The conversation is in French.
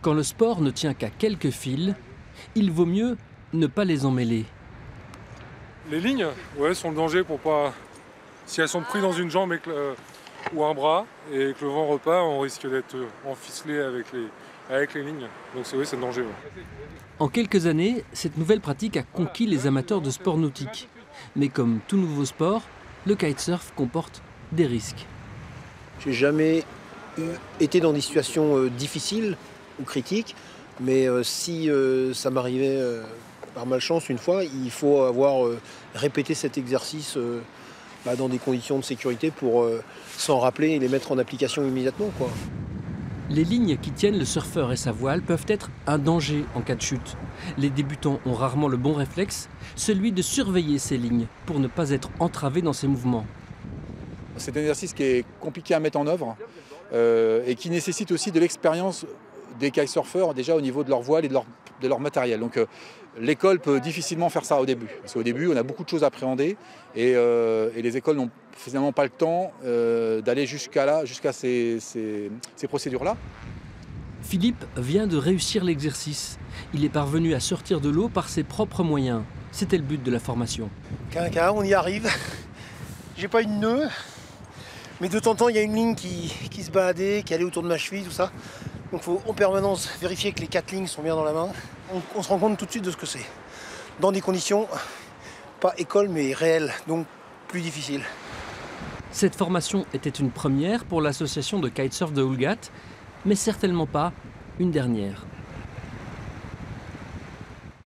Quand le sport ne tient qu'à quelques fils, il vaut mieux ne pas les emmêler. Les lignes, ouais, sont le danger pour pas... Si elles sont prises dans une jambe ou un bras et que le vent repart, on risque d'être enficelé avec les lignes. Donc c'est le danger. Ouais. En quelques années, cette nouvelle pratique a conquis les amateurs de sport nautique. Mais comme tout nouveau sport, le kitesurf comporte des risques. J'ai jamais été dans des situations difficiles ou critiques, mais si ça m'arrivait par malchance une fois, il faut avoir répété cet exercice dans des conditions de sécurité pour s'en rappeler et les mettre en application immédiatement, quoi. Les lignes qui tiennent le surfeur et sa voile peuvent être un danger en cas de chute. Les débutants ont rarement le bon réflexe, celui de surveiller ces lignes pour ne pas être entravés dans ses mouvements. C'est un exercice qui est compliqué à mettre en œuvre et qui nécessite aussi de l'expérience des kitesurfers déjà au niveau de leur voile et de leur matériel. Donc l'école peut difficilement faire ça au début. Parce qu'au début, on a beaucoup de choses à appréhender et les écoles n'ont finalement pas le temps d'aller jusqu'à ces procédures-là. Philippe vient de réussir l'exercice. Il est parvenu à sortir de l'eau par ses propres moyens. C'était le but de la formation. On y arrive. J'ai pas une nœud, mais de temps en temps, il y a une ligne qui se baladait, qui allait autour de ma cheville, tout ça. Donc il faut en permanence vérifier que les 4 lignes sont bien dans la main. On se rend compte tout de suite de ce que c'est. Dans des conditions, pas école, mais réelles, donc plus difficiles. Cette formation était une première pour l'association de kitesurf de Houlgate, mais certainement pas une dernière.